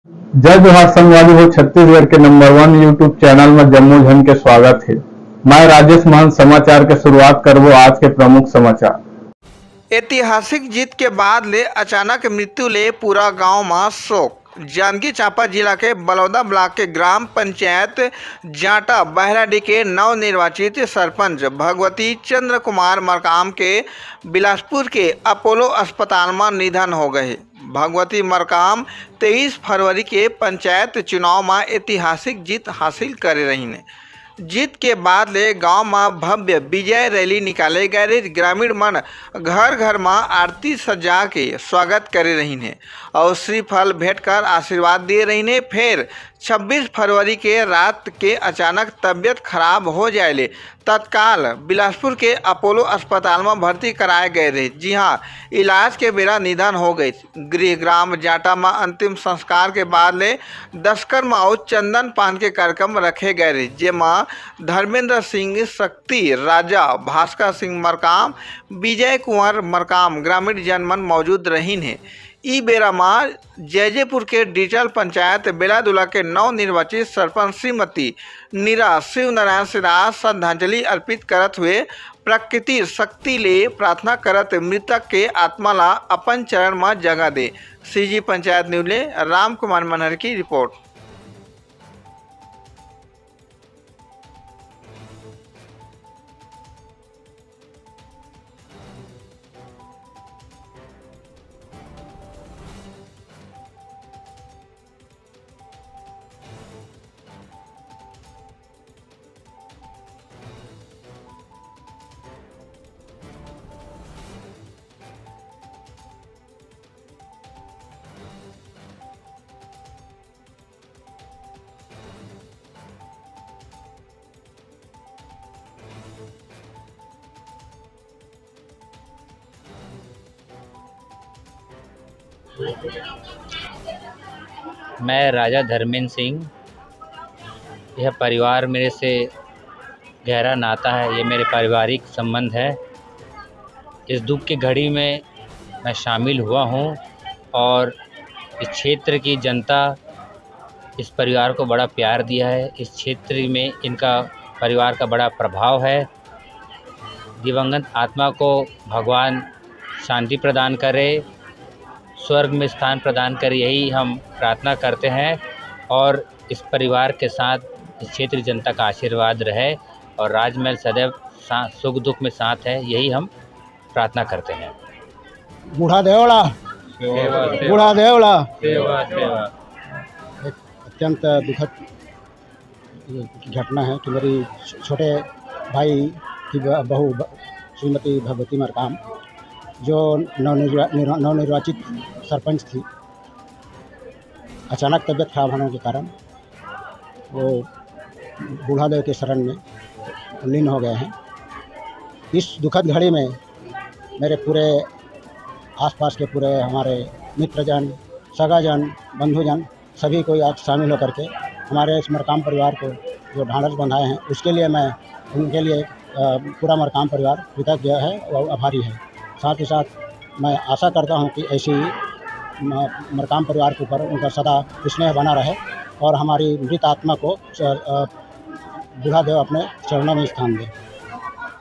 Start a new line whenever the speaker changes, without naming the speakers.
जय जोहार संगवारी हो। छत्तीसगढ़ के नंबर 1 यूट्यूब चैनल में जम्मू झन के स्वागत है। मैं राजेश महंत समाचार के शुरुआत करबो आज के प्रमुख समाचार।
ऐतिहासिक जीत के बाद ले अचानक मृत्यु ले पूरा गांव में शोक। जांजगीर चांपा जिला के बलौदा ब्लॉक के ग्राम पंचायत जाटा बहराडी के नवनिर्वाचित सरपंच भगवती चंद्र कुमार मरकाम के बिलासपुर के अपोलो अस्पताल में निधन हो गए। भगवती मरकाम 23 फरवरी के पंचायत चुनाव में ऐतिहासिक जीत हासिल करे रही ने। जीत के बाद ले गांव में भव्य विजय रैली निकाले गए। ग्रामीण मन घर घर में आरती सजा के स्वागत करे रही ने और श्रीफल भेंट कर आशीर्वाद दिए रही ने। फिर 26 फरवरी के रात के अचानक तबीयत खराब हो जाए तत्काल बिलासपुर के अपोलो अस्पताल में भर्ती कराए गए रहे। जी हाँ, इलाज के बेरा निधन हो गई। गृह ग्राम जाटा में अंतिम संस्कार के बाद ले दशकर्म और चंदन पान के कार्यक्रम रखे गए रहे, जेमा धर्मेंद्र सिंह शक्ति राजा भास्कर सिंह मरकाम विजय कुंवर मरकाम ग्रामीण जनमन मौजूद रही है। ई बेरा में जयजेपुर के डिजिटल पंचायत बेलादुला के नवनिर्वाचित सरपंच श्रीमती नीरा शिव नारायण सिन्हा श्रद्धांजलि अर्पित करत हुए प्रकृति शक्ति ले प्रार्थना करत मृतक के आत्मा ला अपन चरण में जगह दे। सीजी पंचायत न्यूज ले राम कुमार मनहर की रिपोर्ट।
मैं राजा धर्मेंद्र सिंह, यह परिवार मेरे से गहरा नाता है, ये मेरे पारिवारिक संबंध है। इस दुख की घड़ी में मैं शामिल हुआ हूँ और इस क्षेत्र की जनता इस परिवार को बड़ा प्यार दिया है। इस क्षेत्र में इनका परिवार का बड़ा प्रभाव है। दिवंगत आत्मा को भगवान शांति प्रदान करे, स्वर्ग में स्थान प्रदान करे, यही हम प्रार्थना करते हैं। और इस परिवार के साथ इस क्षेत्र जनता का आशीर्वाद रहे और राजमहल सदैव सुख दुख में साथ है, यही हम प्रार्थना करते हैं।
बूढ़ा देवड़ा बूढ़ा देवड़ा
सेवा सेवा।
एक अत्यंत दुखद घटना है कि मेरी छोटे भाई की बहू श्रीमती भगवती मरकाम, जो नवनिर्वाचित सरपंच थी, अचानक तबीयत खराब होने के कारण वो बूढ़ा देव के शरण में लीन हो गए हैं। इस दुखद घड़ी में मेरे पूरे आसपास के पूरे हमारे मित्रजन, सगाजन, बंधुजन सभी कोई आज शामिल होकर के हमारे इस मरकाम परिवार को जो ढांढस बंधाए हैं, उसके लिए मैं उनके लिए पूरा मरकाम परिवार कृतज्ञ है और आभारी है। साथ ही साथ मैं आशा करता हूं कि ऐसी मरकाम परिवार के ऊपर उनका सदा स्नेह बना रहे और हमारी मृत आत्मा को बूढ़ा देव अपने चरणों में स्थान दे।